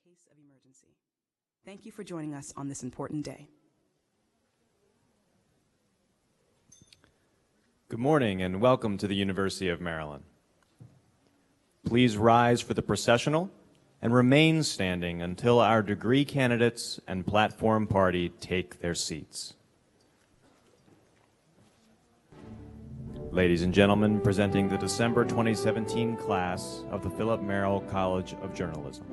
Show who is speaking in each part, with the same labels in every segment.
Speaker 1: case of emergency. Thank you for joining us on this important day.
Speaker 2: Good morning and welcome to the University of Maryland. Please rise for the processional and remain standing until our degree candidates and platform party take their seats. Ladies and gentlemen, presenting the December 2017 class of the Philip Merrill College of Journalism.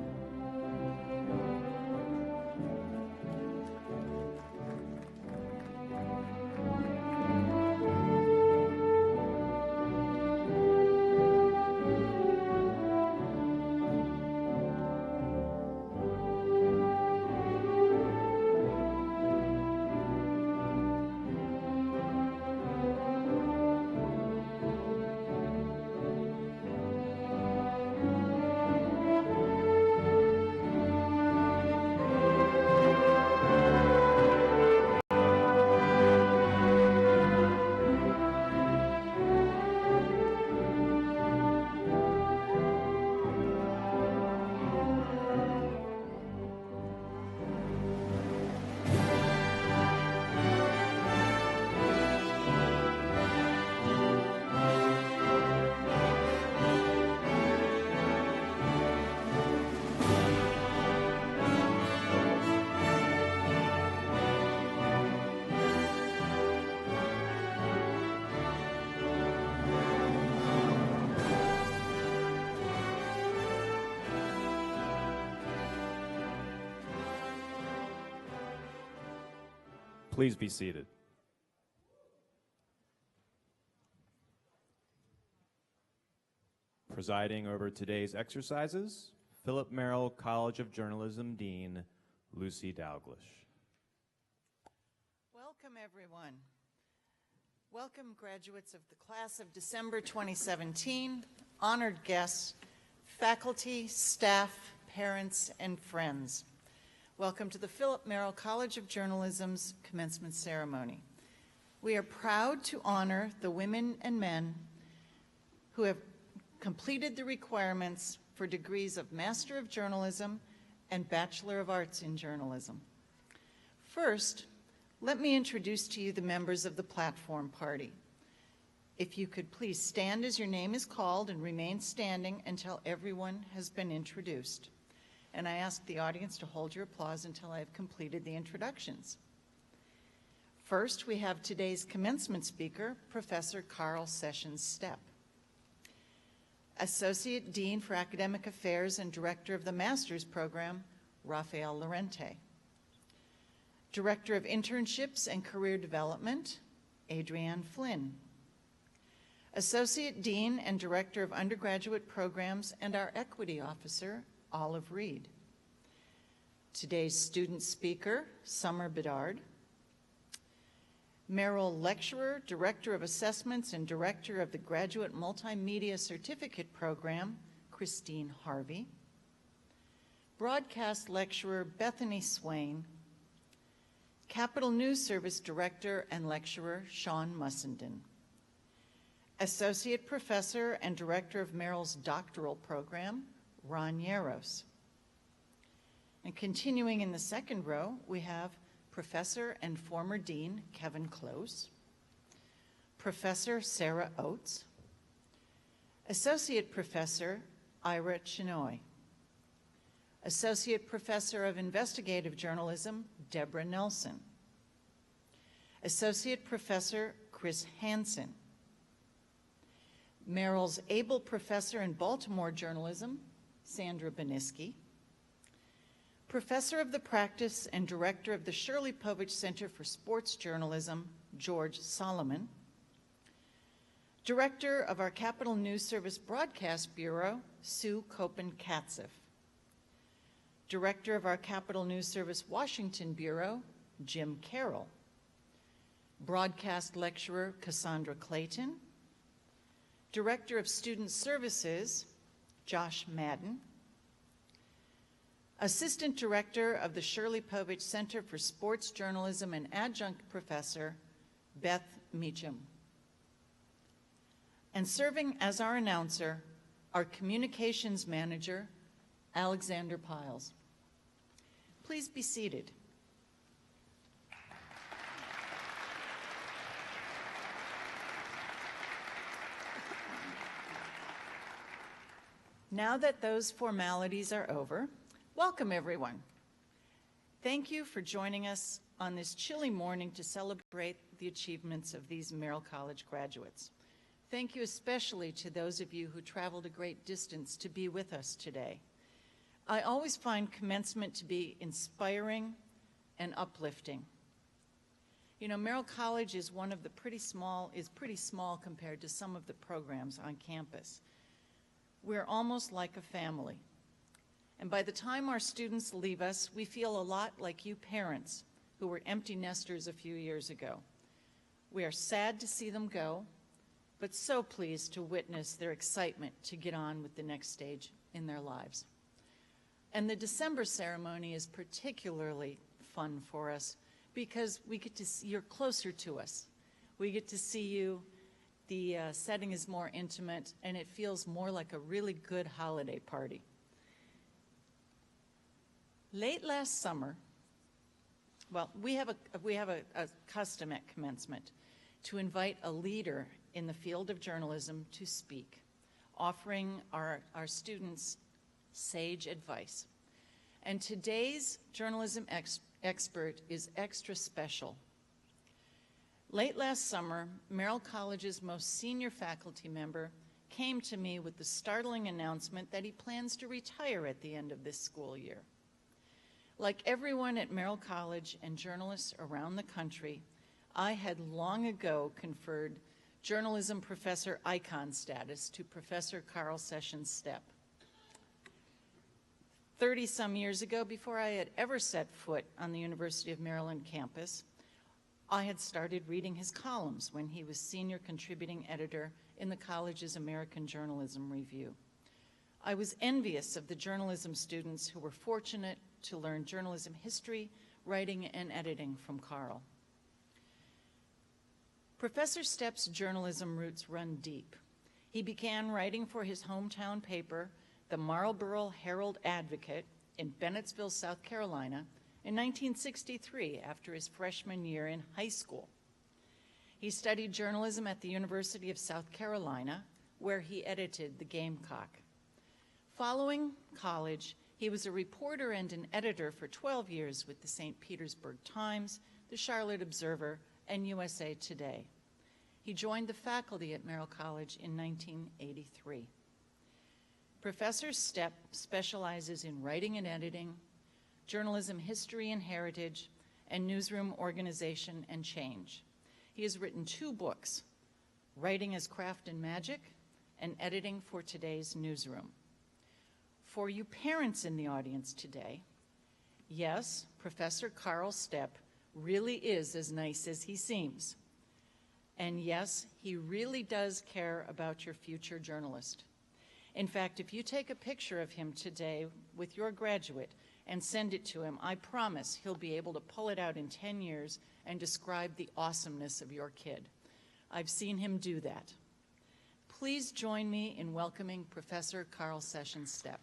Speaker 2: Please be seated. Presiding over today's exercises, Philip Merrill College of Journalism Dean, Lucy Dalglish.
Speaker 3: Welcome, everyone. Welcome, graduates of the class of December 2017, honored guests, faculty, staff, parents, and friends. Welcome to the Philip Merrill College of Journalism's commencement ceremony. We are proud to honor the women and men who have completed the requirements for degrees of Master of Journalism and Bachelor of Arts in Journalism. First, let me introduce to you the members of the platform party. If you could please stand as your name is called and remain standing until everyone has been introduced. And I ask the audience to hold your applause until I have completed the introductions. First, we have today's commencement speaker, Professor Carl Sessions Stepp. Associate Dean for Academic Affairs and Director of the Master's Program, Rafael Lorente. Director of Internships and Career Development, Adrienne Flynn. Associate Dean and Director of Undergraduate Programs and our Equity Officer, Olive Reed. Today's student speaker, Summer Bedard. Merrill Lecturer, Director of Assessments and Director of the Graduate Multimedia Certificate Program, Christine Harvey. Broadcast Lecturer, Bethany Swain. Capital News Service Director and Lecturer, Sean Mussenden. Associate Professor and Director of Merrill's Doctoral Program, Ron Yaros. And continuing in the second row, we have Professor and former Dean Kevin Close, Professor Sarah Oates, Associate Professor Ira Chinoy, Associate Professor of Investigative Journalism Deborah Nelson, Associate Professor Chris Hansen, Merrill's Able Professor in Baltimore Journalism Sandra Beniski, Professor of the Practice and Director of the Shirley Povich Center for Sports Journalism, George Solomon, Director of our Capital News Service Broadcast Bureau, Sue Kopen-Katzeff, Director of our Capital News Service Washington Bureau, Jim Carroll, Broadcast Lecturer Cassandra Clayton, Director of Student Services, Josh Madden, Assistant Director of the Shirley Povich Center for Sports Journalism and Adjunct Professor, Beth Meacham. And serving as our announcer, our Communications Manager, Alexander Piles. Please be seated. Now that those formalities are over, welcome everyone. Thank you for joining us on this chilly morning to celebrate the achievements of these Merrill College graduates. Thank you especially to those of you who traveled a great distance to be with us today. I always find commencement to be inspiring and uplifting. You know, Merrill College is pretty small compared to some of the programs on campus. We're almost like a family. And by the time our students leave us, we feel a lot like you parents who were empty nesters a few years ago. We are sad to see them go, but so pleased to witness their excitement to get on with the next stage in their lives. And the December ceremony is particularly fun for us because we get to see, you're closer to us. We get to see you. The setting is more intimate, and it feels more like a really good holiday party. Late last summer, well, we have a custom at commencement to invite a leader in the field of journalism to speak, offering our students sage advice. And today's journalism expert is extra special. Late last summer, Merrill College's most senior faculty member came to me with the startling announcement that he plans to retire at the end of this school year. Like everyone at Merrill College and journalists around the country, I had long ago conferred journalism professor icon status to Professor Carl Sessions Stepp. 30-some years ago, before I had ever set foot on the University of Maryland campus, I had started reading his columns when he was senior contributing editor in the college's American Journalism Review. I was envious of the journalism students who were fortunate to learn journalism history, writing, and editing from Carl. Professor Stepp's journalism roots run deep. He began writing for his hometown paper, the Marlboro Herald Advocate, in Bennettsville, South Carolina, in 1963, after his freshman year in high school. He studied journalism at the University of South Carolina, where he edited the Gamecock. Following college, he was a reporter and an editor for 12 years with the St. Petersburg Times, the Charlotte Observer, and USA Today. He joined the faculty at Merrill College in 1983. Professor Stepp specializes in writing and editing, journalism history and heritage, and newsroom organization and change. He has written 2 books, Writing as Craft and Magic and Editing for Today's Newsroom. For you parents in the audience today, yes, Professor Carl Stepp really is as nice as he seems. And yes, he really does care about your future journalist. In fact, if you take a picture of him today with your graduate and send it to him, I promise he'll be able to pull it out in 10 years and describe the awesomeness of your kid. I've seen him do that. Please join me in welcoming Professor Carl Sessions Stepp.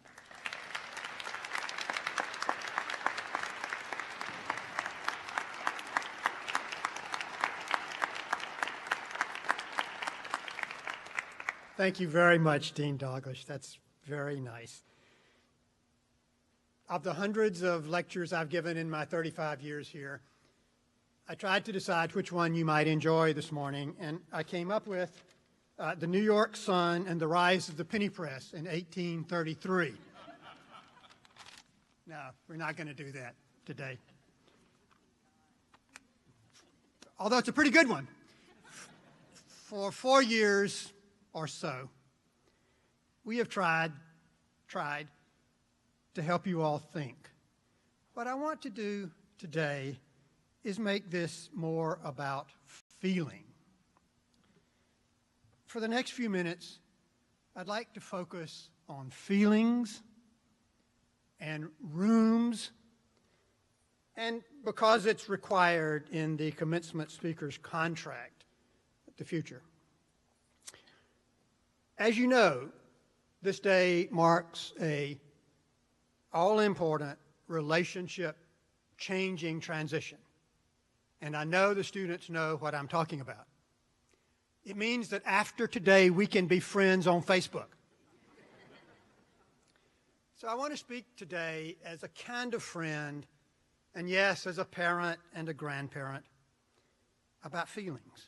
Speaker 4: Thank you very much, Dean Douglas. That's very nice. Of the hundreds of lectures I've given in my 35 years here, I tried to decide which one you might enjoy this morning, and I came up with the New York Sun and the Rise of the Penny Press in 1833. No, we're not going to do that today. Although it's a pretty good one. For 4 years or so, we have tried to help you all think. What I want to do today is make this more about feeling. For the next few minutes, I'd like to focus on feelings and rooms, and because it's required in the commencement speaker's contract, the future. As you know, this day marks an all-important relationship changing transition. And I know the students know what I'm talking about. It means that after today, we can be friends on Facebook. So I want to speak today as a kind of friend, and yes, as a parent and a grandparent, about feelings.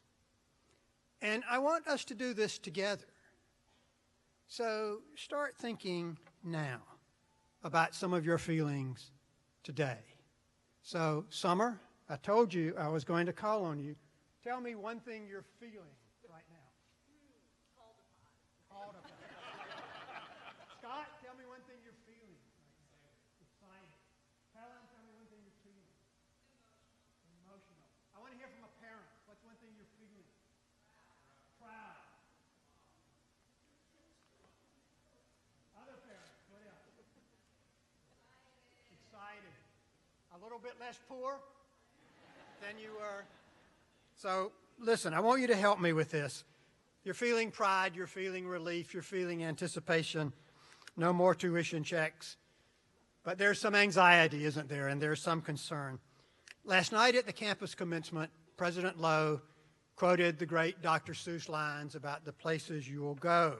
Speaker 4: And I want us to do this together. So start thinking now about some of your feelings today. So, Summer, I told you I was going to call on you. Tell me one thing you're feeling right now. Called upon. Scott, tell me one thing you're feeling. Excited. Helen, tell me one thing you're feeling. Emotional. I want to hear from a parent. What's one thing you're feeling? Proud. Other parents, what else? Excited. A little bit less poor than you were. So, listen, I want you to help me with this. You're feeling pride, you're feeling relief, you're feeling anticipation, no more tuition checks. But there's some anxiety, isn't there? And there's some concern. Last night at the campus commencement, President Lowe quoted the great Dr. Seuss lines about the places you will go.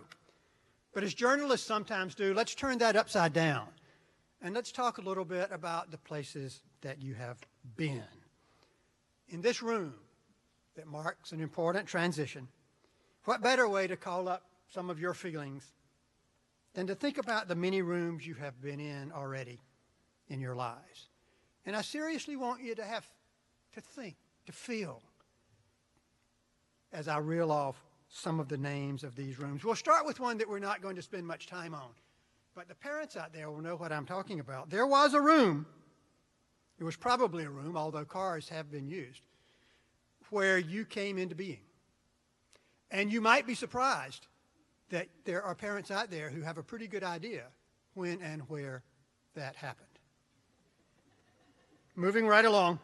Speaker 4: But as journalists sometimes do, let's turn that upside down. And let's talk a little bit about the places that you have been. In this room that marks an important transition, what better way to call up some of your feelings than to think about the many rooms you have been in already in your lives. And I seriously want you to have to think, to feel, as I reel off some of the names of these rooms. We'll start with one that we're not going to spend much time on. But the parents out there will know what I'm talking about. There was a room, it was probably a room, although cars have been used, where you came into being. And you might be surprised that there are parents out there who have a pretty good idea when and where that happened. Moving right along.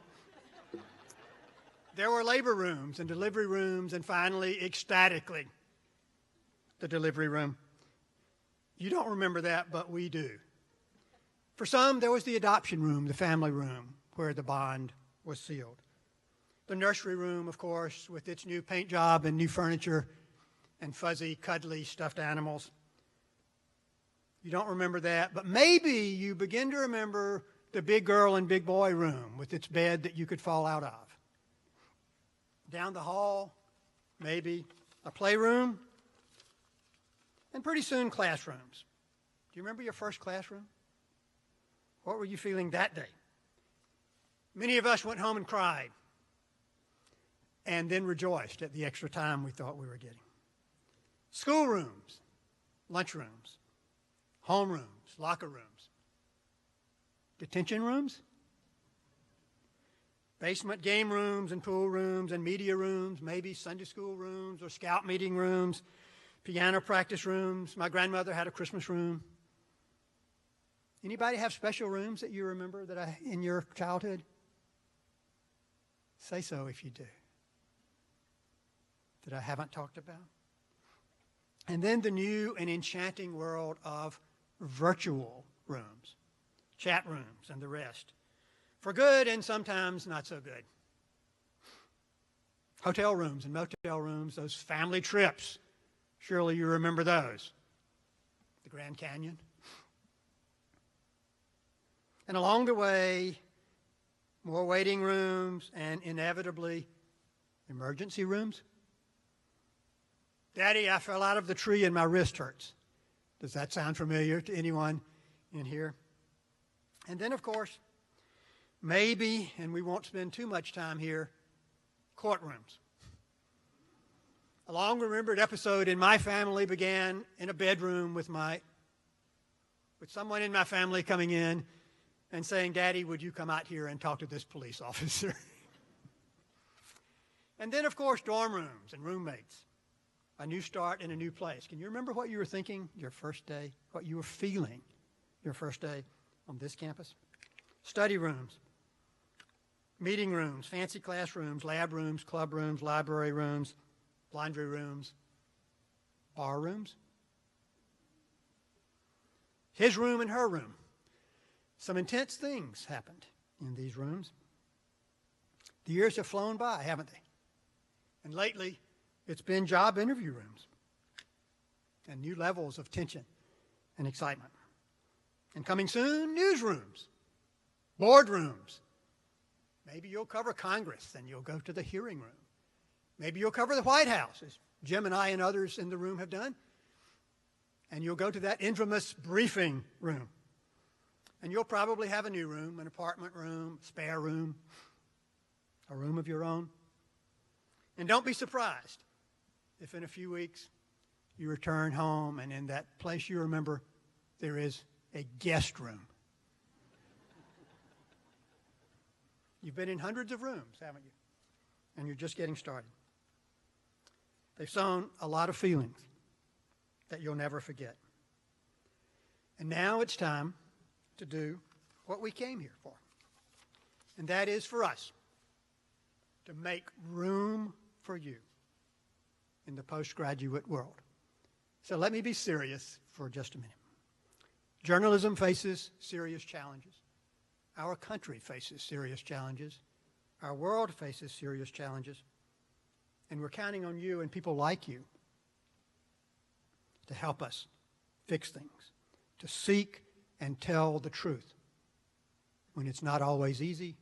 Speaker 4: There were labor rooms and delivery rooms, and finally, ecstatically, the delivery room. You don't remember that, but we do. For some, there was the adoption room, the family room, where the bond was sealed. The nursery room, of course, with its new paint job and new furniture and fuzzy, cuddly, stuffed animals. You don't remember that, but maybe you begin to remember the big girl and big boy room with its bed that you could fall out of. Down the hall, maybe a playroom, and pretty soon classrooms. Do you remember your first classroom? What were you feeling that day? Many of us went home and cried, and then rejoiced at the extra time we thought we were getting. Schoolrooms, lunchrooms, homerooms, locker rooms, detention rooms, basement game rooms and pool rooms and media rooms, maybe Sunday school rooms or scout meeting rooms, piano practice rooms. My grandmother had a Christmas room. Anybody have special rooms that you remember in your childhood? Say so if you do. That I haven't talked about. And then the new and enchanting world of virtual rooms, chat rooms and the rest. For good and sometimes not so good. Hotel rooms and motel rooms, those family trips. Surely you remember those. The Grand Canyon. And along the way, more waiting rooms and inevitably emergency rooms. Daddy, I fell out of the tree and my wrist hurts. Does that sound familiar to anyone in here? And then, of course, maybe, and we won't spend too much time here, courtrooms. A long-remembered episode in my family began in a bedroom with someone in my family coming in and saying, Daddy, would you come out here and talk to this police officer? And then, of course, dorm rooms and roommates. A new start in a new place. Can you remember what you were thinking your first day? What you were feeling your first day on this campus? Study rooms, meeting rooms, fancy classrooms, lab rooms, club rooms, library rooms, laundry rooms, bar rooms. His room and her room. Some intense things happened in these rooms. The years have flown by, haven't they? And lately, it's been job interview rooms and new levels of tension and excitement. And coming soon, newsrooms, boardrooms. Maybe you'll cover Congress and you'll go to the hearing room. Maybe you'll cover the White House, as Jim and I and others in the room have done. And you'll go to that infamous briefing room. And you'll probably have a new room, an apartment room, spare room, a room of your own. And don't be surprised if in a few weeks you return home and in that place you remember there is a guest room. You've been in hundreds of rooms, haven't you? And you're just getting started. They've sown a lot of feelings that you'll never forget. And now it's time to do what we came here for. And that is for us to make room for you in the postgraduate world. So let me be serious for just a minute. Journalism faces serious challenges. Our country faces serious challenges. Our world faces serious challenges. And we're counting on you and people like you to help us fix things, to seek and tell the truth when it's not always easy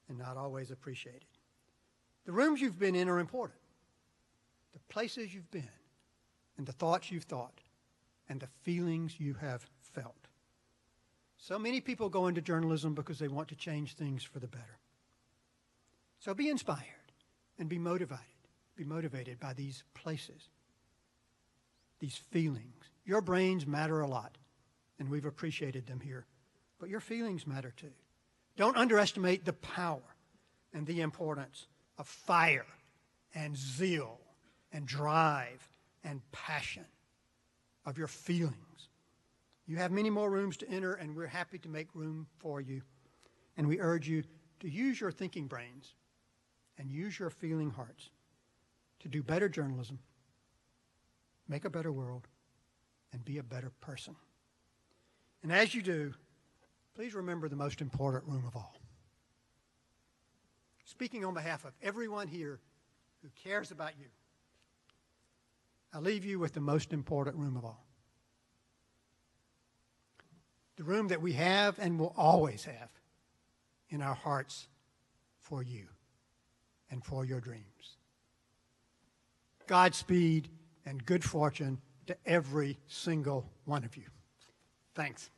Speaker 4: and not always appreciated. The rooms you've been in are important. The places you've been and the thoughts you've thought and the feelings you have felt. So many people go into journalism because they want to change things for the better. So be inspired and be motivated by these places, these feelings. Your brains matter a lot, and we've appreciated them here, but your feelings matter too. Don't underestimate the power and the importance of fire and zeal and drive and passion of your feelings. You have many more rooms to enter, and we're happy to make room for you. And we urge you to use your thinking brains and use your feeling hearts to do better journalism, make a better world, and be a better person. And as you do, please remember the most important room of all. Speaking on behalf of everyone here who cares about you, I leave you with the most important room of all. The room that we have and will always have in our hearts for you and for your dreams. Godspeed and good fortune to every single one of you. Thanks.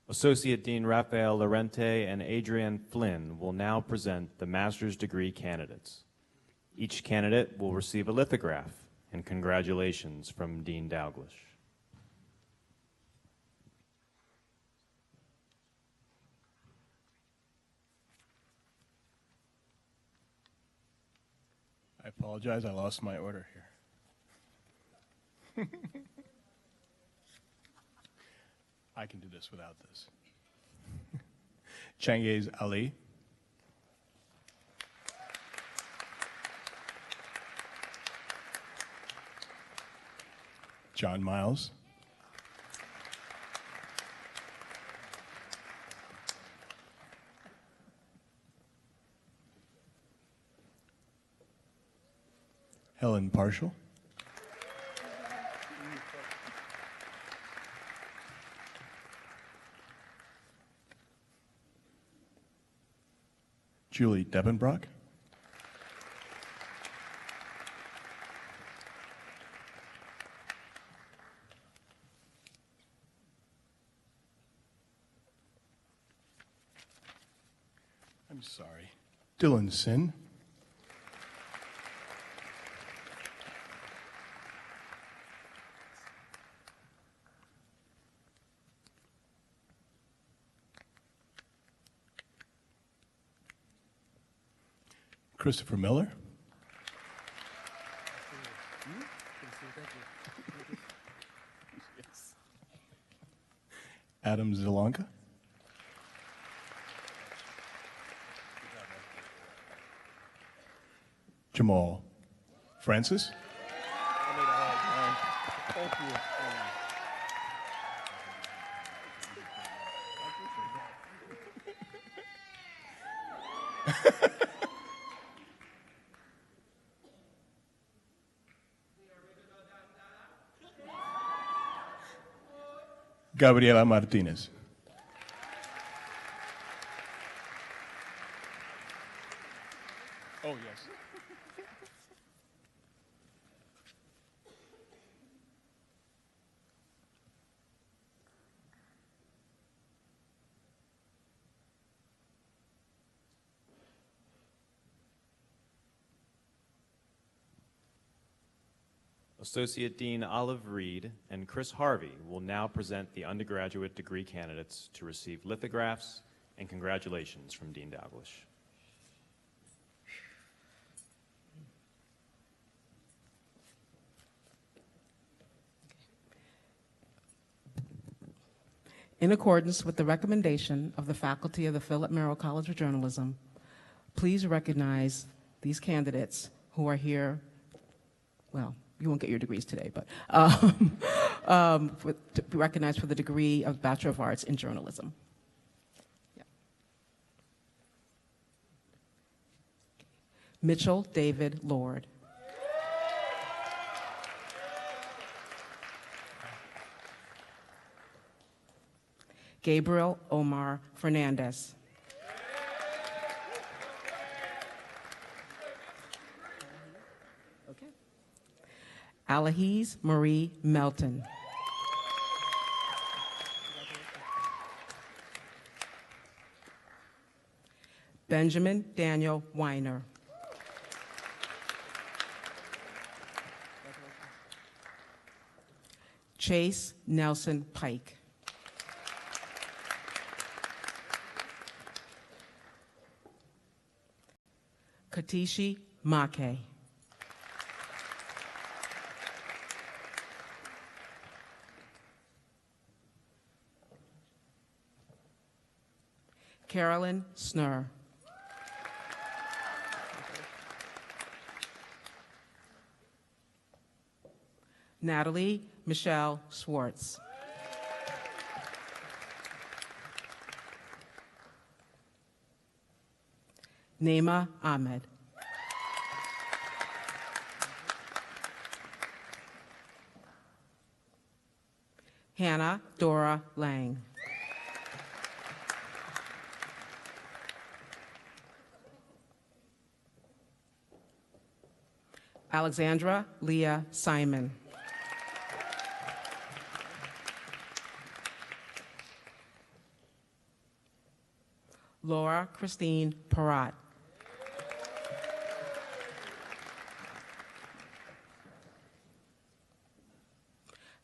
Speaker 2: Associate Dean Raphael Lorente and Adrienne Flynn will now present the master's degree candidates. Each candidate will receive a lithograph and congratulations from Dean Dalglish.
Speaker 5: I apologize, I lost my order here. I can do this without this. Changiz Ali. John Miles. Helen Parshall. Julie Debenbrock. I'm sorry. Dylan Sin. Christopher Miller. Adam Zilanka. Jamal Francis. Gabriela Martinez. Oh, yes.
Speaker 2: Associate Dean Olive Reed and Chris Harvey will now present the undergraduate degree candidates to receive lithographs and congratulations from Dean Dalglish.
Speaker 1: In accordance with the recommendation of the faculty of the Philip Merrill College of Journalism, please recognize these candidates who are here. Well, you won't get your degrees today, but to be recognized for the degree of Bachelor of Arts in Journalism. Yeah. Mitchell David Lord. Gabriel Omar Fernandez. Okay. Alahiz Marie Melton. Benjamin Daniel Weiner. Chase Nelson Pike. Katishi Make. Carolyn Snur. Natalie Michelle Schwartz. Naima Ahmed. Hannah Dora Lang. Alexandra Leah Simon. Laura Christine Parat.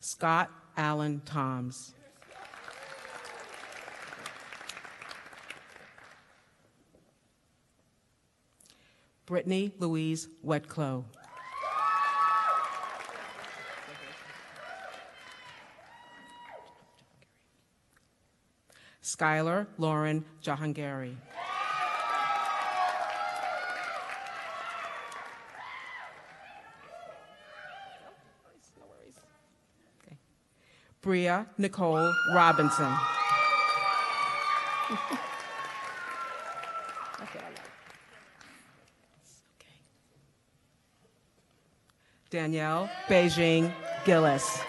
Speaker 1: Scott Allen Toms. Brittany Louise Wetclow. Skylar Lauren Jahangiri. Okay. Bria Nicole Robinson. Danielle Beijing Gillis.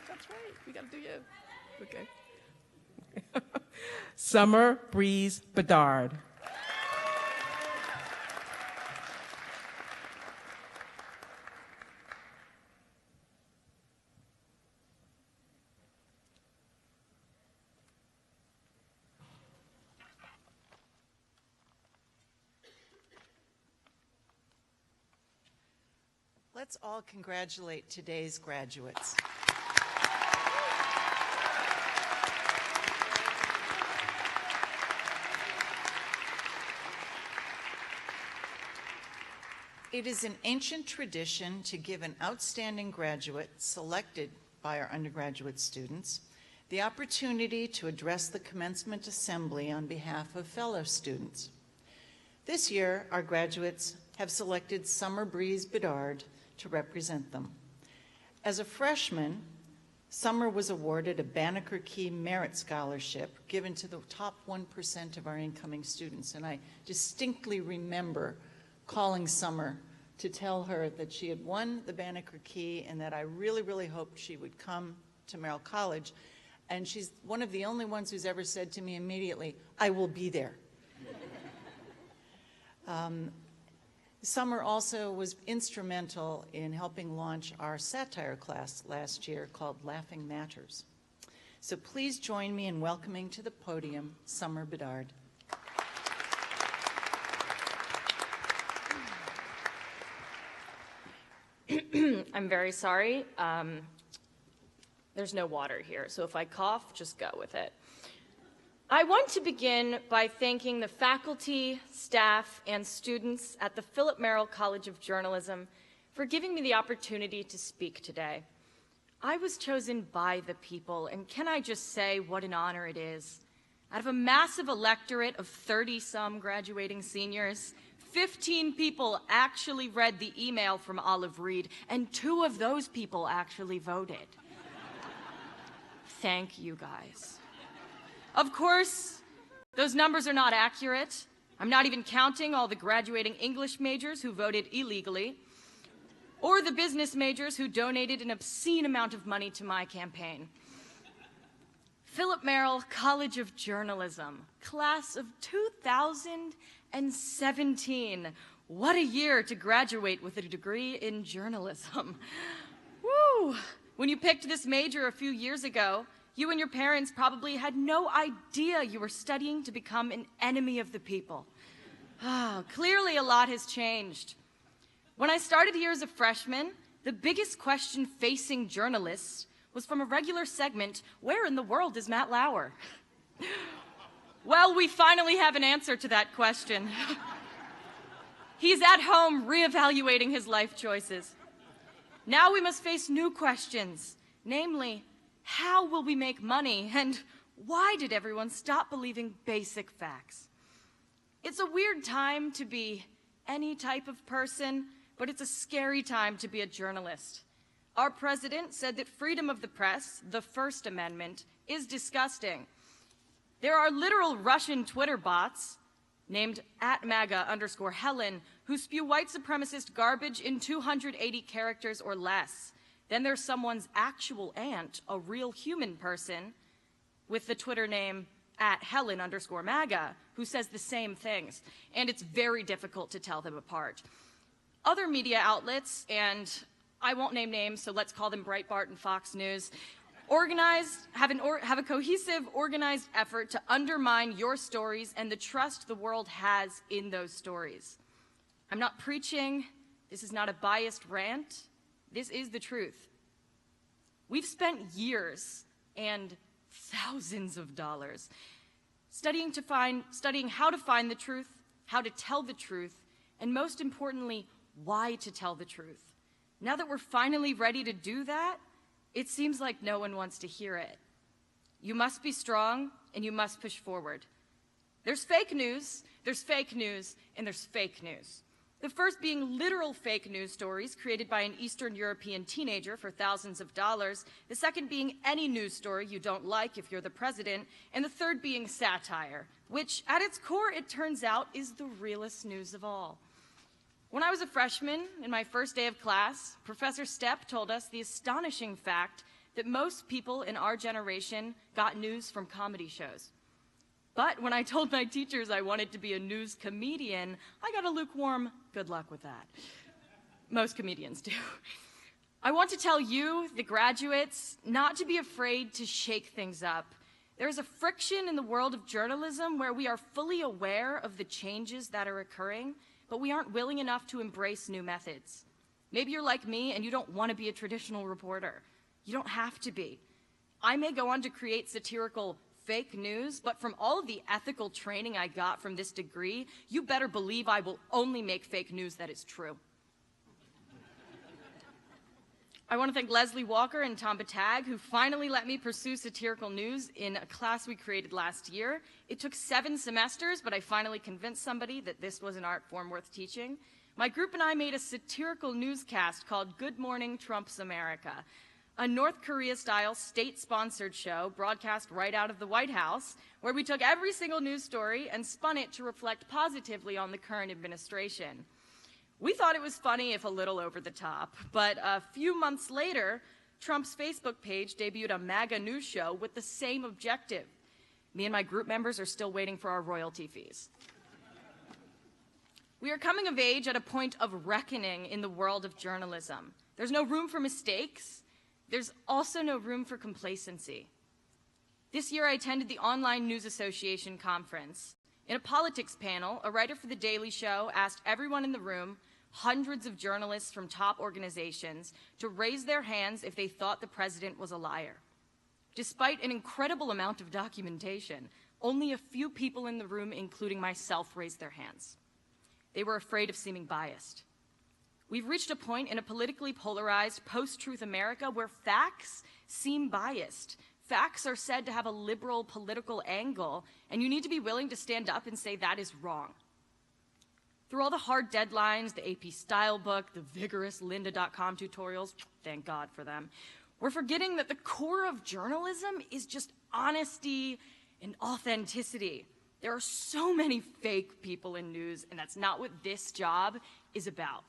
Speaker 1: That's right. We got to do you. Okay. Summer Breeze Bedard.
Speaker 3: Let's all congratulate today's graduates. It is an ancient tradition to give an outstanding graduate selected by our undergraduate students the opportunity to address the commencement assembly on behalf of fellow students. This year, our graduates have selected Summer Breeze Bedard to represent them. As a freshman, Summer was awarded a Banneker Key Merit Scholarship given to the top 1% of our incoming students, and I distinctly remember calling Summer to tell her that she had won the Banneker Key and that I really, really hoped she would come to Merrill College. And she's one of the only ones who's ever said to me immediately, "I will be there." Summer also was instrumental in helping launch our satire class last year called Laughing Matters. So please join me in welcoming to the podium Summer Bedard.
Speaker 6: I'm very sorry. There's no water here, so if I cough, just go with it. I want to begin by thanking the faculty, staff, and students at the Philip Merrill College of Journalism for giving me the opportunity to speak today. I was chosen by the people, and can I just say what an honor it is? Out of a massive electorate of 30-some graduating seniors, 15 people actually read the email from Olive Reed, and 2 of those people actually voted. Thank you, guys. Of course, those numbers are not accurate. I'm not even counting all the graduating English majors who voted illegally, or the business majors who donated an obscene amount of money to my campaign. Philip Merrill College of Journalism, class of 2017. What a year to graduate with a degree in journalism. Woo! When you picked this major a few years ago, you and your parents probably had no idea you were studying to become an enemy of the people. Clearly a lot has changed. When I started here as a freshman, the biggest question facing journalists was from a regular segment, "Where in the world is Matt Lauer?" Well, we finally have an answer to that question. He's at home reevaluating his life choices. Now we must face new questions, namely, how will we make money, and why did everyone stop believing basic facts? It's a weird time to be any type of person, but it's a scary time to be a journalist. Our president said that freedom of the press, the First Amendment, is disgusting. There are literal Russian Twitter bots named @MAGA_Helen who spew white supremacist garbage in 280 characters or less. Then there's someone's actual aunt, a real human person, with the Twitter name @Helen_MAGA, who says the same things, and it's very difficult to tell them apart. Other media outlets, and I won't name names, so let's call them Breitbart and Fox News, have a cohesive, organized effort to undermine your stories and the trust the world has in those stories. I'm not preaching. This is not a biased rant. This is the truth. We've spent years and thousands of dollars studying how to find the truth, how to tell the truth, and most importantly, why to tell the truth. Now that we're finally ready to do that, it seems like no one wants to hear it. You must be strong, and you must push forward. There's fake news, and there's fake news. The first being literal fake news stories created by an Eastern European teenager for thousands of dollars, the second being any news story you don't like if you're the president, and the third being satire, which at its core, it turns out, is the realest news of all. When I was a freshman, in my first day of class, Professor Stepp told us the astonishing fact that most people in our generation got news from comedy shows. But when I told my teachers I wanted to be a news comedian, I got a lukewarm, "Good luck with that." Most comedians do. I want to tell you, the graduates, not to be afraid to shake things up. There is a friction in the world of journalism where we are fully aware of the changes that are occurring, but we aren't willing enough to embrace new methods. Maybe you're like me and you don't want to be a traditional reporter. You don't have to be. I may go on to create satirical fake news, but from all of the ethical training I got from this degree, you better believe I will only make fake news that is true. I want to thank Leslie Walker and Tom Batag, who finally let me pursue satirical news in a class we created last year. It took 7 semesters, but I finally convinced somebody that this was an art form worth teaching. My group and I made a satirical newscast called Good Morning Trump's America, a North Korea-style state-sponsored show broadcast right out of the White House, where we took every single news story and spun it to reflect positively on the current administration. We thought it was funny if a little over the top, but a few months later, Trump's Facebook page debuted a MAGA news show with the same objective. Me and my group members are still waiting for our royalty fees. We are coming of age at a point of reckoning in the world of journalism. There's no room for mistakes. There's also no room for complacency. This year, I attended the Online News Association conference. In a politics panel, a writer for The Daily Show asked everyone in the room, hundreds of journalists from top organizations, to raise their hands if they thought the president was a liar. Despite an incredible amount of documentation, only a few people in the room, including myself, raised their hands. They were afraid of seeming biased. We've reached a point in a politically polarized post-truth America where facts seem biased. Facts are said to have a liberal political angle, and you need to be willing to stand up and say that is wrong. Through all the hard deadlines, the AP style book, the vigorous lynda.com tutorials, thank God for them, we're forgetting that the core of journalism is just honesty and authenticity. There are so many fake people in news, and that's not what this job is about.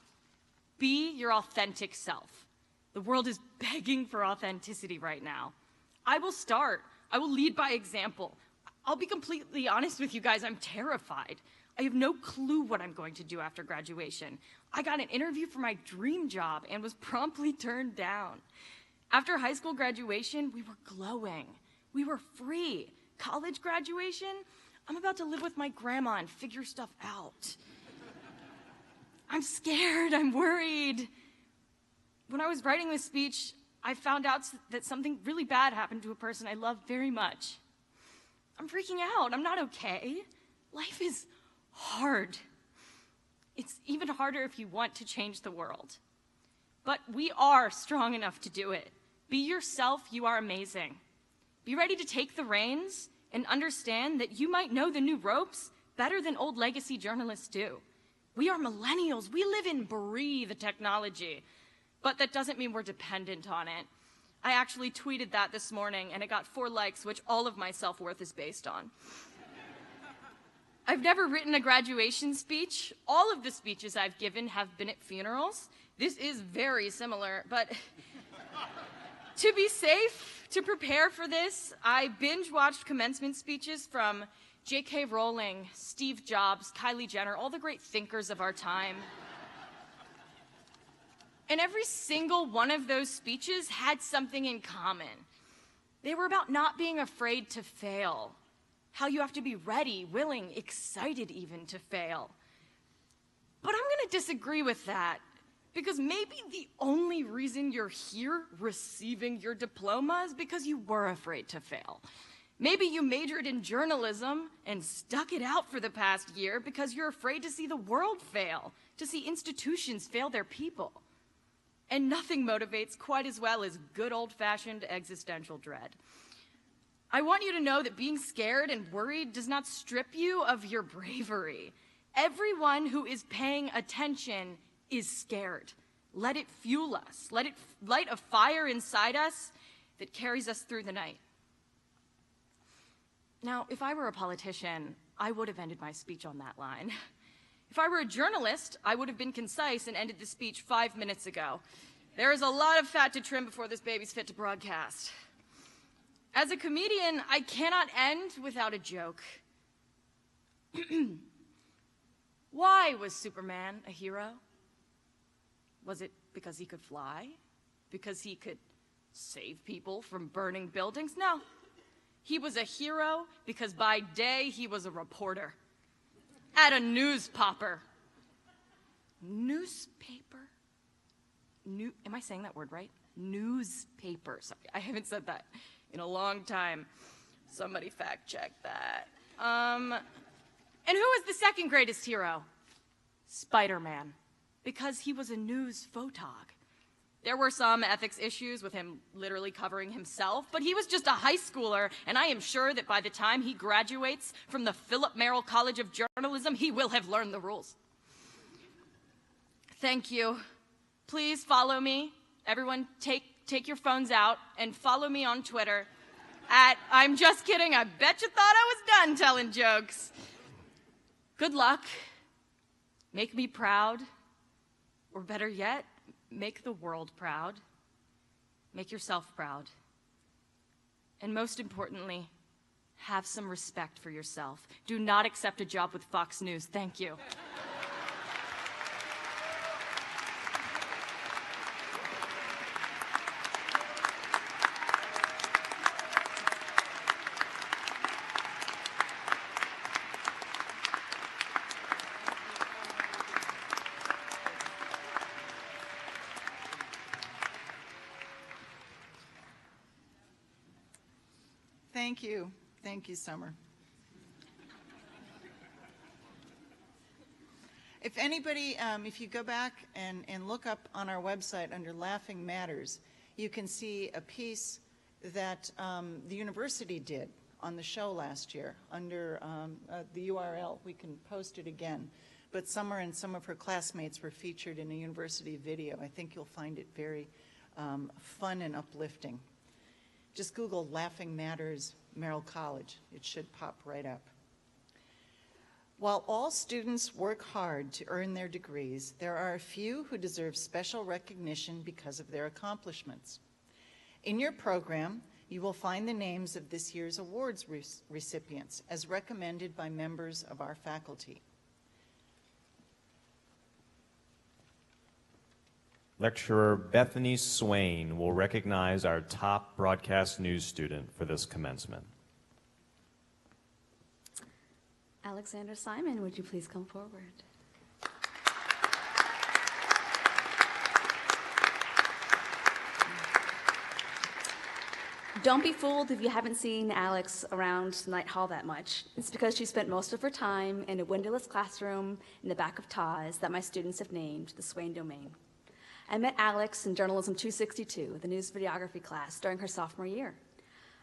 Speaker 6: Be your authentic self. The world is begging for authenticity right now. I will start. I will lead by example. I'll be completely honest with you guys, I'm terrified. I have no clue what I'm going to do after graduation. I got an interview for my dream job and was promptly turned down. After high school graduation, we were glowing. We were free. College graduation, I'm about to live with my grandma and figure stuff out. I'm scared, I'm worried. When I was writing this speech, I found out that something really bad happened to a person I love very much. I'm freaking out, I'm not okay. Life is hard. It's even harder if you want to change the world. But we are strong enough to do it. Be yourself, you are amazing. Be ready to take the reins and understand that you might know the new ropes better than old legacy journalists do. We are millennials, we live and breathe the technology, but that doesn't mean we're dependent on it. I actually tweeted that this morning and it got 4 likes, which all of my self-worth is based on. I've never written a graduation speech. All of the speeches I've given have been at funerals. This is very similar, but to be safe, to prepare for this, I binge-watched commencement speeches from J.K. Rowling, Steve Jobs, Kylie Jenner, all the great thinkers of our time. And every single one of those speeches had something in common. They were about not being afraid to fail, how you have to be ready, willing, excited even to fail. But I'm going to disagree with that, because maybe the only reason you're here receiving your diploma is because you were afraid to fail. Maybe you majored in journalism and stuck it out for the past year because you're afraid to see the world fail, to see institutions fail their people. And nothing motivates quite as well as good old-fashioned existential dread. I want you to know that being scared and worried does not strip you of your bravery. Everyone who is paying attention is scared. Let it fuel us. Let it light a fire inside us that carries us through the night. Now, if I were a politician, I would have ended my speech on that line. If I were a journalist, I would have been concise and ended the speech 5 minutes ago. There is a lot of fat to trim before this baby's fit to broadcast. As a comedian, I cannot end without a joke. Why was Superman a hero? Was it because he could fly? Because he could save people from burning buildings? No. He was a hero because by day he was a reporter at a newspaper. Newspaper? Am I saying that word right? Newspaper. Sorry, I haven't said that in a long time. Somebody fact check that. And who was the second greatest hero? Spider-Man. Because he was a news photog. There were some ethics issues with him literally covering himself, but he was just a high schooler, and I am sure that by the time he graduates from the Philip Merrill College of Journalism, he will have learned the rules. Thank you. Please follow me. Everyone, take your phones out and follow me on Twitter at I'm just kidding, I bet you thought I was done telling jokes. Good luck. Make me proud. Or better yet, make the world proud. Make yourself proud. And most importantly, have some respect for yourself. Do not accept a job with Fox News. Thank you.
Speaker 3: Thank you. Thank you, Summer. If anybody, if you go back and look up on our website under Laughing Matters, you can see a piece that the university did on the show last year under the URL. We can post it again. But Summer and some of her classmates were featured in a university video. I think you'll find it very fun and uplifting. Just Google Laughing Matters Merrill College. It should pop right up. While all students work hard to earn their degrees, there are a few who deserve special recognition because of their accomplishments. In your program, you will find the names of this year's awards recipients as recommended by members of our faculty.
Speaker 2: Lecturer Bethany Swain will recognize our top broadcast news student for this commencement.
Speaker 7: Alexander Simon, would you please come forward? Don't be fooled if you haven't seen Alex around Knight Hall that much. It's because she spent most of her time in a windowless classroom in the back of TAWS that my students have named the Swain Domain. I met Alex in Journalism 262, the news videography class, during her sophomore year.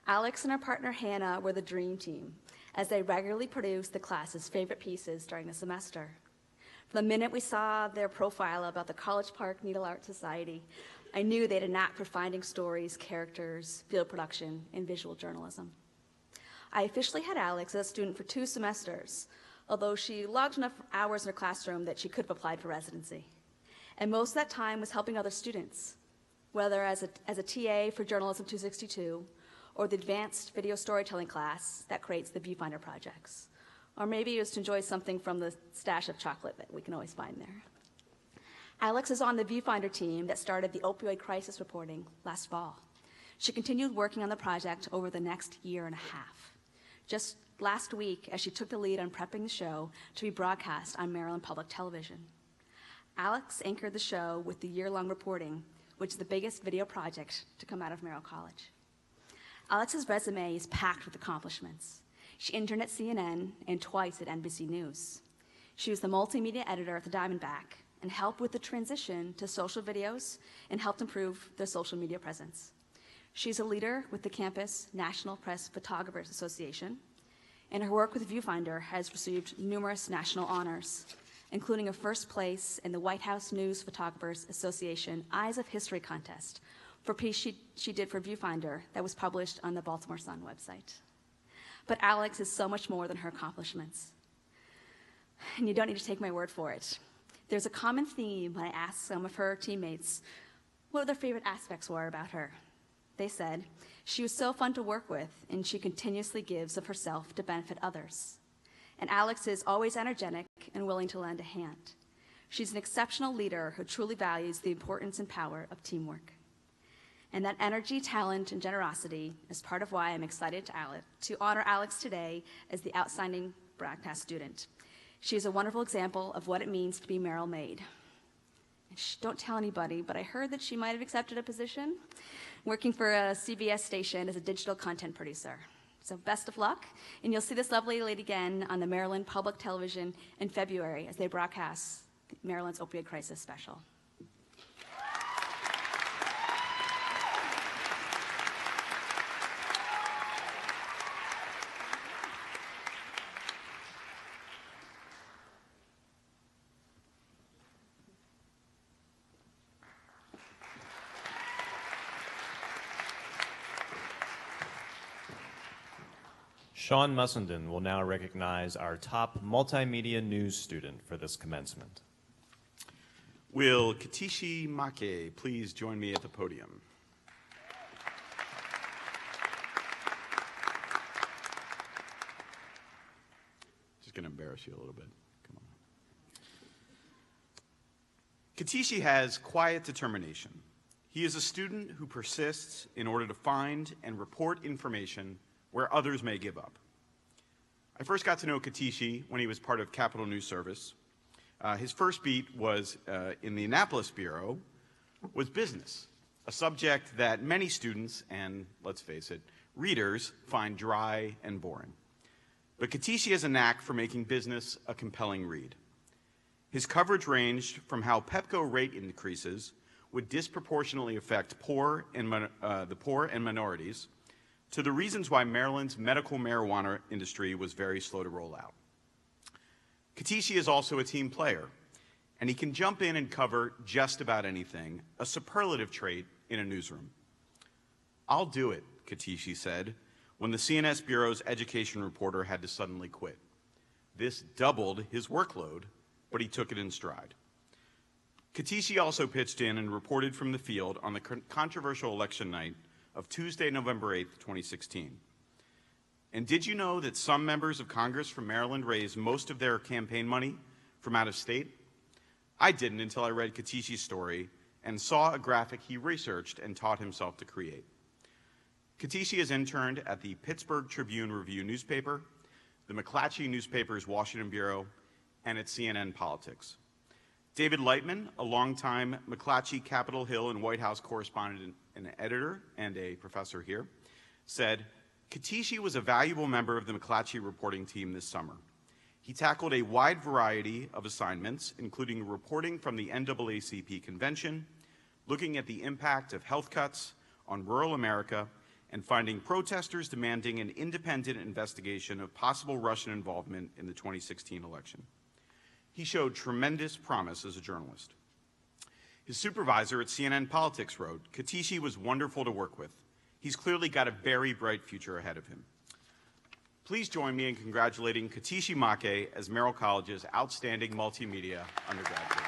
Speaker 7: Alex and her partner Hannah were the dream team, as they regularly produced the class's favorite pieces during the semester. From the minute we saw their profile about the College Park Needle Art Society, I knew they had a knack for finding stories, characters, field production, and visual journalism. I officially had Alex as a student for 2 semesters, although she logged enough hours in her classroom that she could have applied for residency. And most of that time was helping other students, whether as a TA for Journalism 262 or the advanced video storytelling class that creates the Viewfinder projects. Or maybe it was to enjoy something from the stash of chocolate that we can always find there. Alex is on the Viewfinder team that started the opioid crisis reporting last fall. She continued working on the project over the next year and a half. Just last week, as she took the lead on prepping the show to be broadcast on Maryland Public Television. Alex anchored the show with the year-long reporting, which is the biggest video project to come out of Merrill College. Alex's resume is packed with accomplishments. She interned at CNN and twice at NBC News. She was the multimedia editor at the Diamondback and helped with the transition to social videos and helped improve their social media presence. She's a leader with the campus National Press Photographers Association, and her work with Viewfinder has received numerous national honors, including a first place in the White House News Photographers Association Eyes of History contest for a piece she did for Viewfinder that was published on the Baltimore Sun website. But Alex is so much more than her accomplishments. And you don't need to take my word for it. There's a common theme when I asked some of her teammates what their favorite aspects were about her. They said, she was so fun to work with, and she continuously gives of herself to benefit others. And Alex is always energetic and willing to lend a hand. She's an exceptional leader who truly values the importance and power of teamwork. And that energy, talent, and generosity is part of why I'm excited to honor Alex today as the outstanding broadcast student. She is a wonderful example of what it means to be Merrill made. Don't tell anybody, but I heard that she might have accepted a position working for a CBS station as a digital content producer. So best of luck, and you'll see this lovely lady again on the Maryland Public Television in February as they broadcast Maryland's opioid crisis special.
Speaker 2: Sean Mussenden will now recognize our top multimedia news student for this commencement.
Speaker 8: Will Katishi Make please join me at the podium? Just going to embarrass you a little bit. Come on. Katishi has quiet determination. He is a student who persists in order to find and report information where others may give up. I first got to know Katishi when he was part of Capitol News Service. His first beat was in the Annapolis Bureau, was business, a subject that many students and, let's face it, readers find dry and boring. But Katishi has a knack for making business a compelling read. His coverage ranged from how Pepco rate increases would disproportionately affect the poor and minorities, to the reasons why Maryland's medical marijuana industry was very slow to roll out. Katishi is also a team player, and he can jump in and cover just about anything, a superlative trait in a newsroom. "I'll do it," Katishi said, when the CNS Bureau's education reporter had to suddenly quit. This doubled his workload, but he took it in stride. Katishi also pitched in and reported from the field on the controversial election night of Tuesday, November 8th, 2016. And did you know that some members of Congress from Maryland raised most of their campaign money from out of state? I didn't until I read Katishi's story and saw a graphic he researched and taught himself to create. Katishi has interned at the Pittsburgh Tribune Review newspaper, the McClatchy newspaper's Washington Bureau, and at CNN Politics. David Lightman, a longtime McClatchy, Capitol Hill, and White House correspondent and editor, and a professor here, said, "Katishi was a valuable member of the McClatchy reporting team this summer. He tackled a wide variety of assignments, including reporting from the NAACP convention, looking at the impact of health cuts on rural America, and finding protesters demanding an independent investigation of possible Russian involvement in the 2016 election. He showed tremendous promise as a journalist." His supervisor at CNN Politics wrote, "Katishi was wonderful to work with. He's clearly got a very bright future ahead of him." Please join me in congratulating Katishi Make as Merrill College's outstanding multimedia undergraduate.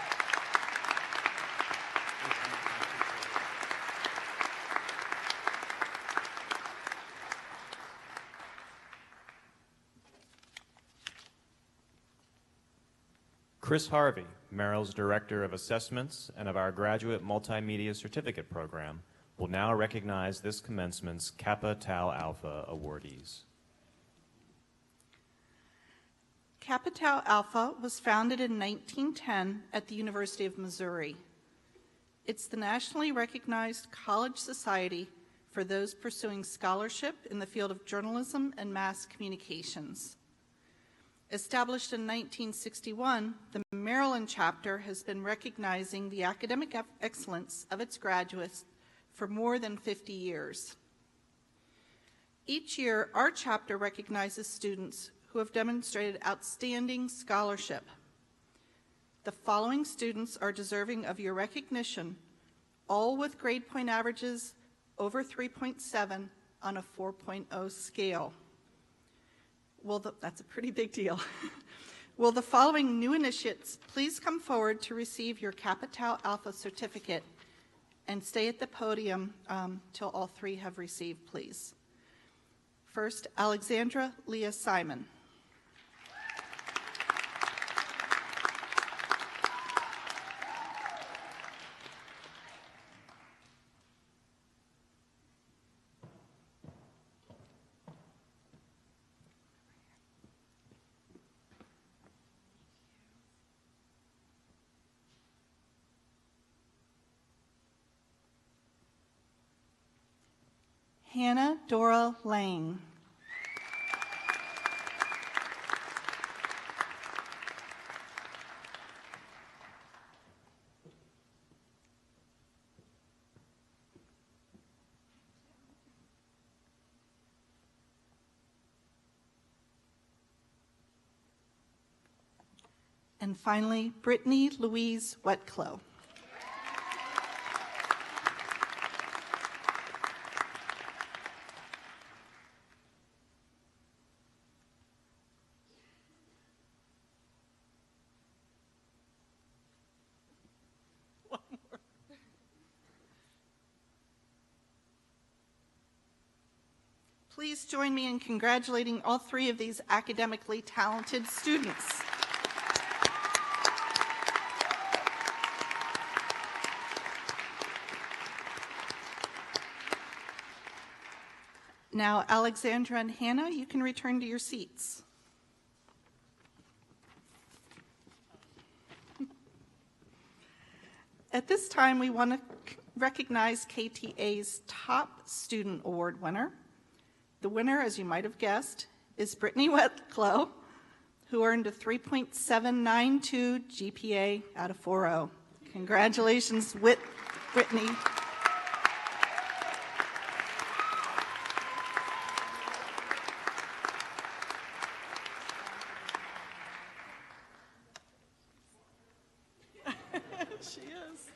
Speaker 2: Chris Harvey, Merrill's Director of Assessments and of our Graduate Multimedia Certificate Program, will now recognize this commencement's Kappa Tau Alpha awardees.
Speaker 9: Kappa Tau Alpha was founded in 1910 at the University of Missouri. It's the nationally recognized college society for those pursuing scholarship in the field of journalism and mass communications. Established in 1961, the Maryland chapter has been recognizing the academic excellence of its graduates for more than 50 years. Each year, our chapter recognizes students who have demonstrated outstanding scholarship. The following students are deserving of your recognition, all with grade point averages over 3.7 on a 4.0 scale. That's a pretty big deal. Will the following new initiates please come forward to receive your Kappa Tau Alpha certificate and stay at the podium till all three have received, please. First, Alexandra Leah Simon. Hannah Dora Lang. And finally, Brittany Louise Wetclow. Please join me in congratulating all three of these academically talented students. Now, Alexandra and Hannah, you can return to your seats. At this time, we want to recognize KTA's top student award winner. The winner, as you might have guessed, is Brittany Wetlow, who earned a 3.792 GPA out of 4.0. Congratulations, Brittany. She is.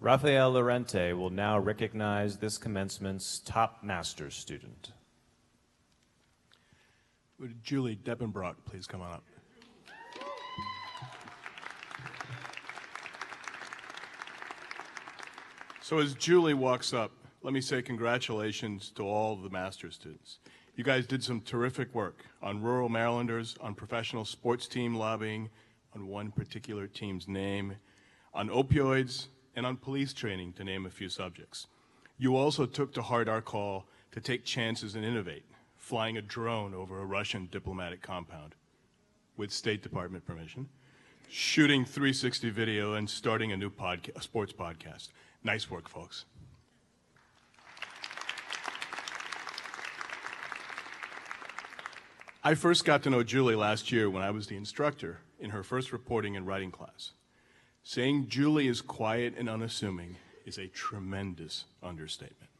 Speaker 2: Rafael Lorente will now recognize this commencement's top master's student.
Speaker 5: Would Julie Deppenbrock please come on up? So as Julie walks up, let me say congratulations to all of the master's students. You guys did some terrific work on rural Marylanders, on professional sports team lobbying, on one particular team's name, on opioids, and on police training, to name a few subjects. You also took to heart our call to take chances and innovate, flying a drone over a Russian diplomatic compound with State Department permission, shooting 360 video, and starting a new sports podcast. Nice work, folks. I first got to know Julie last year when I was the instructor in her first reporting and writing class. Saying Julie is quiet and unassuming is a tremendous understatement.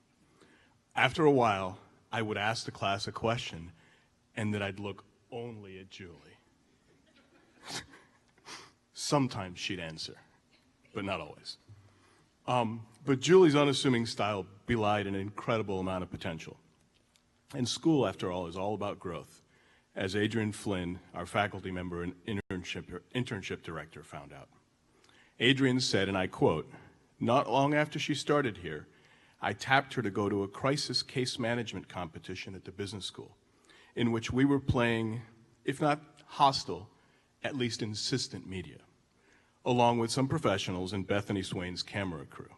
Speaker 5: After a while, I would ask the class a question, and then I'd look only at Julie. Sometimes she'd answer, but not always. But Julie's unassuming style belied an incredible amount of potential. And school, after all, is all about growth, as Adrian Flynn, our faculty member and internship director, found out. Adrian said, and I quote, "Not long after she started here, I tapped her to go to a crisis case management competition at the business school, in which we were playing, if not hostile, at least insistent media, along with some professionals and Bethany Swain's camera crew.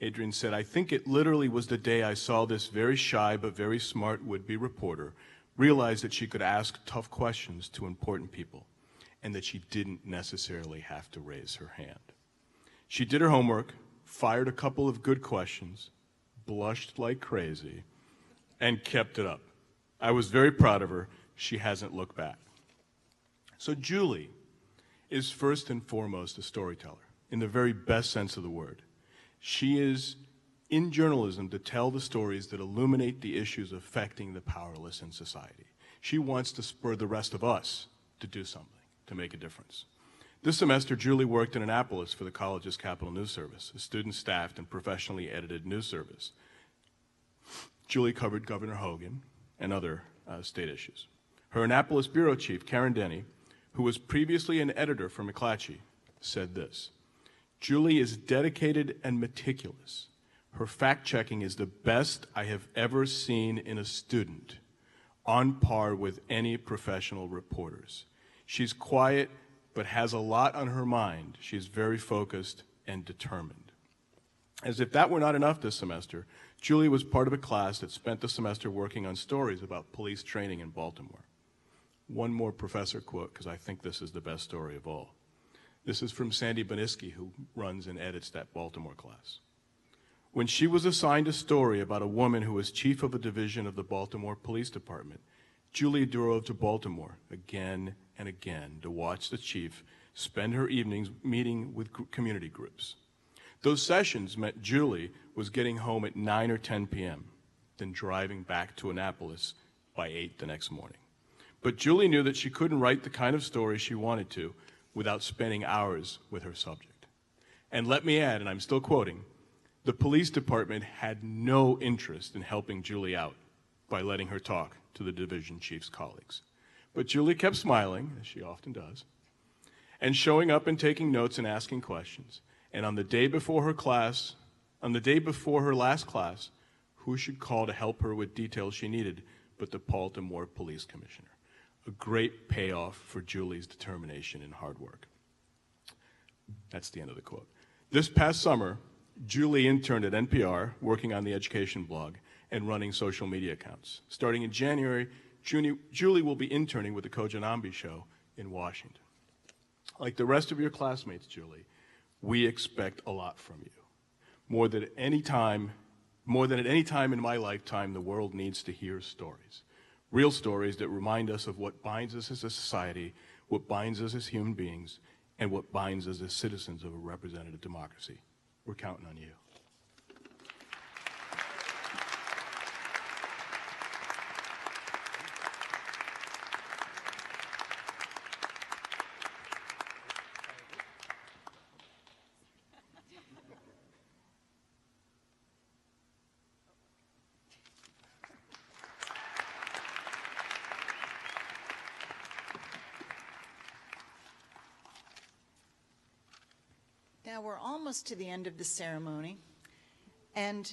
Speaker 5: Adrian said, I think it literally was the day I saw this very shy but very smart would-be reporter realize that she could ask tough questions to important people and that she didn't necessarily have to raise her hand. She did her homework, fired a couple of good questions, blushed like crazy, and kept it up. I was very proud of her. She hasn't looked back." So Julie is first and foremost a storyteller, in the very best sense of the word. She is in journalism to tell the stories that illuminate the issues affecting the powerless in society. She wants to spur the rest of us to do something, to make a difference. This semester, Julie worked in Annapolis for the college's Capital News Service, a student-staffed and professionally edited news service. Julie covered Governor Hogan and other state issues. Her Annapolis bureau chief, Karen Denny, who was previously an editor for McClatchy, said this: "Julie is dedicated and meticulous. Her fact-checking is the best I have ever seen in a student, on par with any professional reporters. She's quiet, but has a lot on her mind. She's very focused and determined." As if that were not enough this semester, Julie was part of a class that spent the semester working on stories about police training in Baltimore. One more professor quote, because I think this is the best story of all. This is from Sandy Boniski, who runs and edits that Baltimore class. "When she was assigned a story about a woman who was chief of a division of the Baltimore Police Department, Julie drove to Baltimore again and again to watch the chief spend her evenings meeting with community groups. Those sessions meant Julie was getting home at 9 or 10 p.m., then driving back to Annapolis by 8 the next morning. But Julie knew that she couldn't write the kind of story she wanted to without spending hours with her subject. And let me add, and I'm still quoting, the police department had no interest in helping Julie out by letting her talk to the division chief's colleagues. But Julie kept smiling, as she often does, and showing up and taking notes and asking questions. And on the day before her last class, who should call to help her with details she needed but the Baltimore Police Commissioner. A great payoff for Julie's determination and hard work. That's the end of the quote. This past summer, Julie interned at NPR, working on the education blog and running social media accounts. Starting in January, Julie will be interning with the Kojanambi Show in Washington. Like the rest of your classmates, Julie, we expect a lot from you. More than at any time in my lifetime, the world needs to hear stories. Real stories that remind us of what binds us as a society, what binds us as human beings, and what binds us as citizens of a representative democracy. We're counting on you.
Speaker 3: Now we're almost to the end of the ceremony, and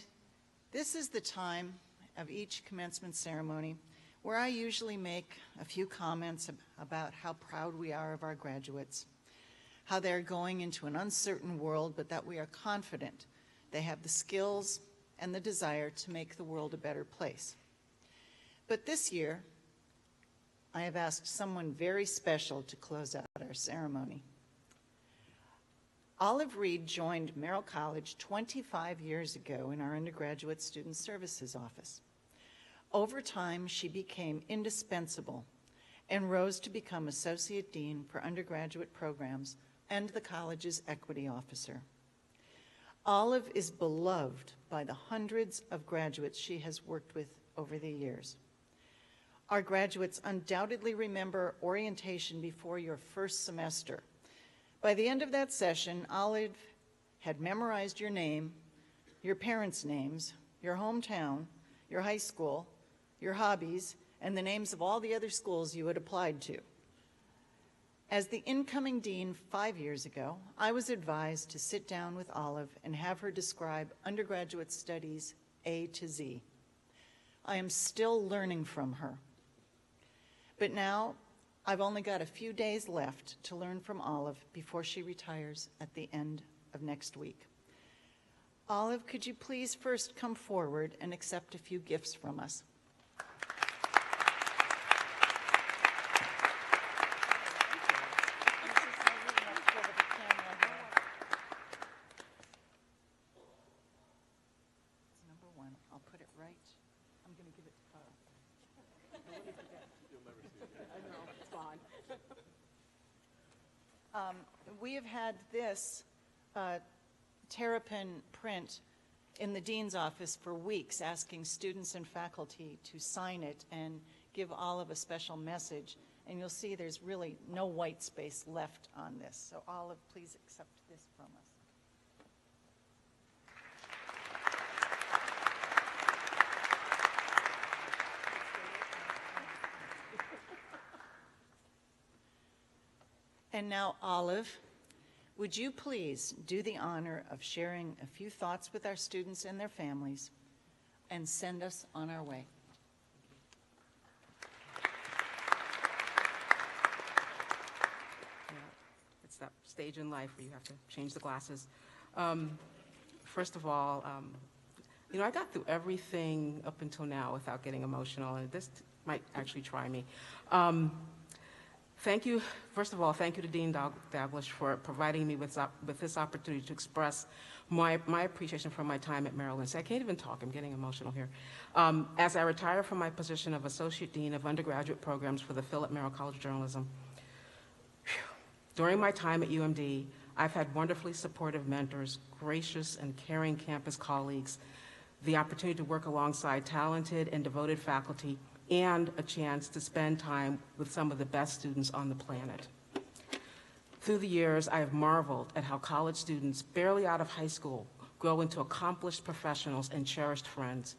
Speaker 3: this is the time of each commencement ceremony where I usually make a few comments about how proud we are of our graduates, how they're going into an uncertain world, but that we are confident they have the skills and the desire to make the world a better place. But this year, I have asked someone very special to close out our ceremony. Olive Reed joined Merrill College 25 years ago in our undergraduate student services office. Over time, she became indispensable and rose to become Associate Dean for undergraduate programs and the college's equity officer. Olive is beloved by the hundreds of graduates she has worked with over the years. Our graduates undoubtedly remember orientation before your first semester. By the end of that session, Olive had memorized your name, your parents' names, your hometown, your high school, your hobbies, and the names of all the other schools you had applied to. As the incoming dean 5 years ago, I was advised to sit down with Olive and have her describe undergraduate studies A to Z. I am still learning from her. But now, I've only got a few days left to learn from Olive before she retires at the end of next week. Olive, could you please first come forward and accept a few gifts from us? Number one, I'll put it right. I'm going to give it to Carl. We have had this Terrapin print in the dean's office for weeks, asking students and faculty to sign it and give Olive a special message. And you'll see there's really no white space left on this. So Olive, please accept this from us. And now, Olive, would you please do the honor of sharing a few thoughts with our students and their families and send us on our way?
Speaker 1: Yeah, it's that stage in life where you have to change the glasses. First of all, you know, I got through everything up until now without getting emotional, and this might actually try me. Thank you, first of all, thank you to Dean Daglish for providing me with this opportunity to express my appreciation for my time at Maryland. So I can't even talk, I'm getting emotional here. As I retire from my position of Associate Dean of Undergraduate Programs for the Philip Merrill College of Journalism, during my time at UMD, I've had wonderfully supportive mentors, gracious and caring campus colleagues, the opportunity to work alongside talented and devoted faculty, and a chance to spend time with some of the best students on the planet. Through the years, I have marveled at how college students barely out of high school grow into accomplished professionals and cherished friends.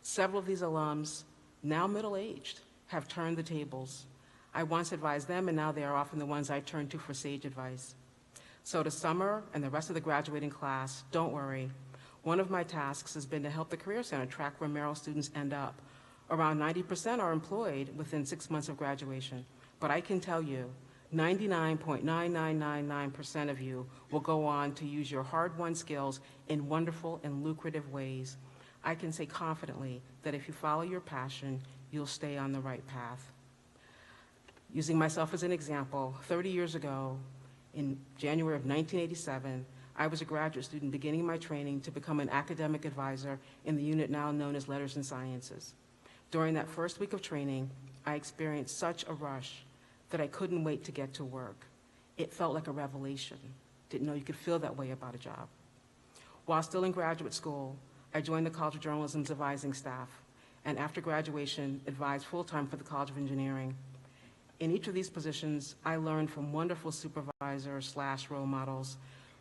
Speaker 1: Several of these alums, now middle-aged, have turned the tables. I once advised them, and now they are often the ones I turn to for sage advice. So to Summer and the rest of the graduating class, don't worry. One of my tasks has been to help the Career Center track where Merrill students end up. Around 90% are employed within 6 months of graduation, but I can tell you, 99.9999% of you will go on to use your hard-won skills in wonderful and lucrative ways. I can say confidently that if you follow your passion, you'll stay on the right path. Using myself as an example, 30 years ago, in January of 1987, I was a graduate student beginning my training to become an academic advisor in the unit now known as Letters and Sciences. During that first week of training, I experienced such a rush that I couldn't wait to get to work. It felt like a revelation. Didn't know you could feel that way about a job. While still in graduate school, I joined the College of Journalism's advising staff, and after graduation, advised full-time for the College of Engineering. In each of these positions, I learned from wonderful supervisors/role models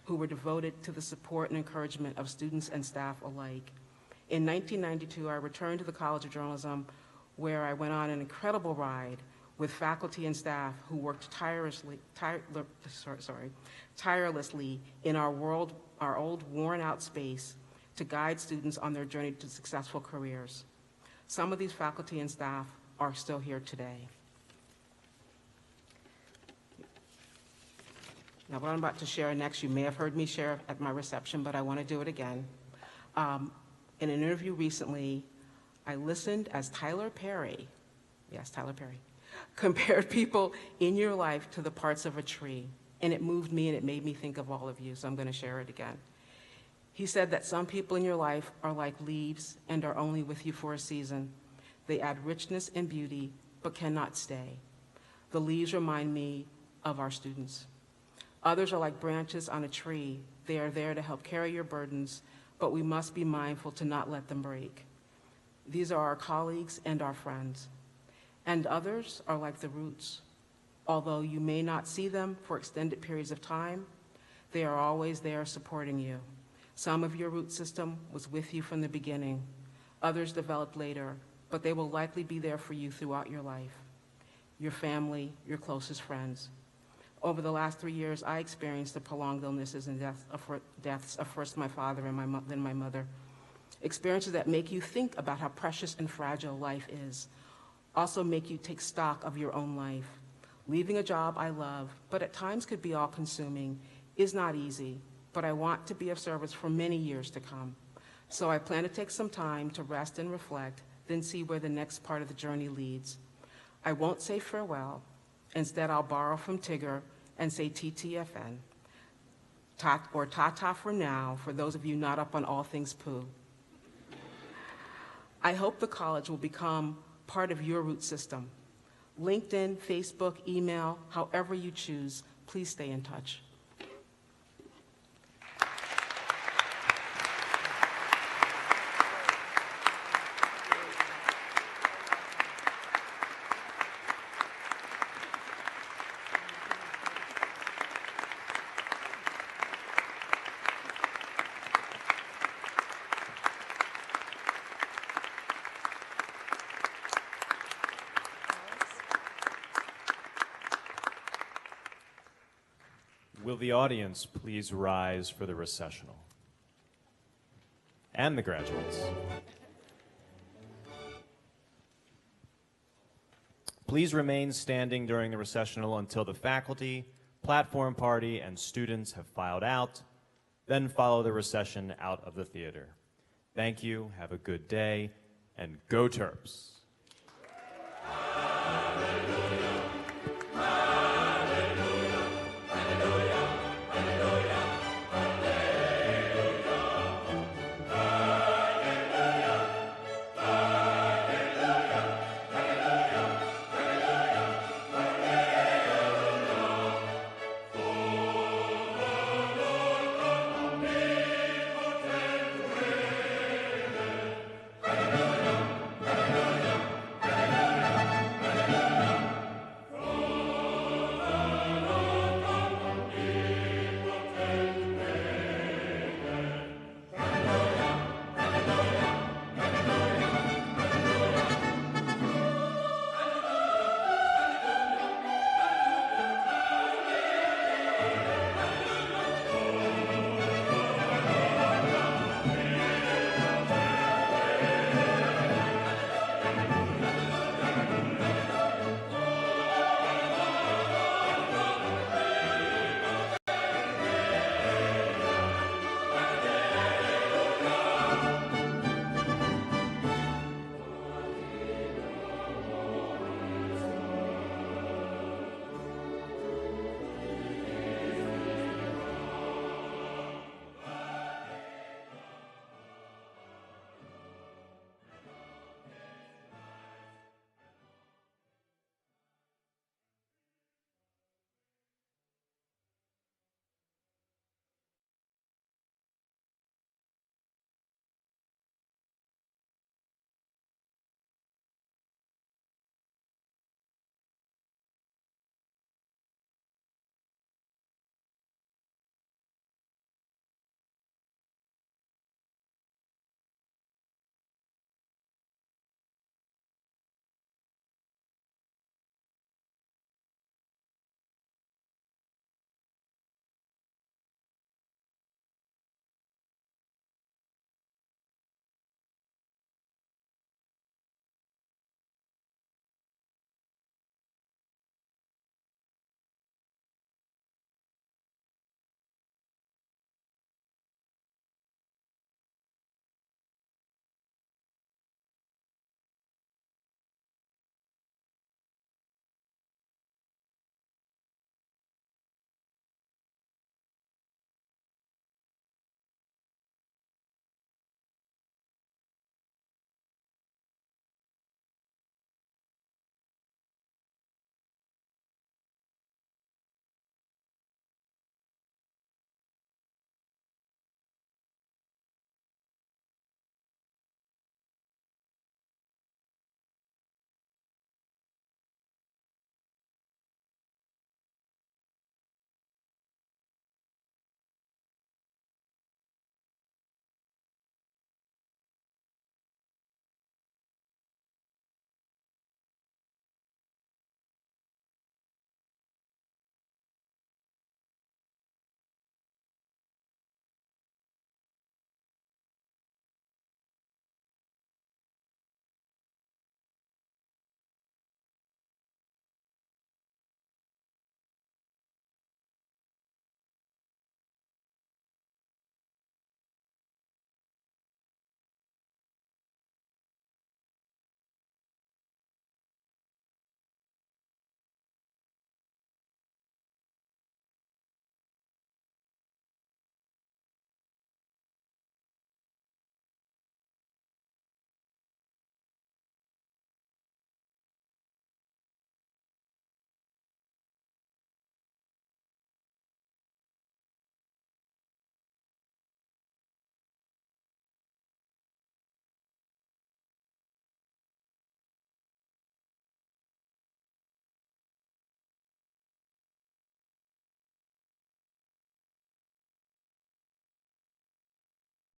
Speaker 1: who were devoted to the support and encouragement of students and staff alike. In 1992, I returned to the College of Journalism, where I went on an incredible ride with faculty and staff who worked tirelessly in our old worn-out space to guide students on their journey to successful careers. Some of these faculty and staff are still here today. Now, what I'm about to share next, you may have heard me share at my reception, but I want to do it again. In an interview recently, I listened as Tyler Perry, yes, Tyler Perry, compared people in your life to the parts of a tree, and it moved me and it made me think of all of you, so I'm going to share it again. He said that some people in your life are like leaves and are only with you for a season. They add richness and beauty, but cannot stay. The leaves remind me of our students. Others are like branches on a tree. They are there to help carry your burdens, but we must be mindful to not let them break. These are our colleagues and our friends. And others are like the roots. Although you may not see them for extended periods of time, they are always there supporting you. Some of your root system was with you from the beginning. Others developed later, but they will likely be there for you throughout your life. Your family, your closest friends. Over the last 3 years, I experienced the prolonged illnesses and deaths of first my father and then my mother. Experiences that make you think about how precious and fragile life is. Also make you take stock of your own life. Leaving a job I love, but at times could be all-consuming, is not easy, but I want to be of service for many years to come. So I plan to take some time to rest and reflect, then see where the next part of the journey leads. I won't say farewell. Instead, I'll borrow from Tigger and say TTFN, or ta-ta for now, for those of you not up on all things Pooh. I hope the college will become part of your root system. LinkedIn, Facebook, email, however you choose, please stay in touch.
Speaker 2: Will the audience please rise for the recessional? And the graduates. Please remain standing during the recessional until the faculty, platform party, and students have filed out. Then follow the recession out of the theater. Thank you, have a good day, and go Terps.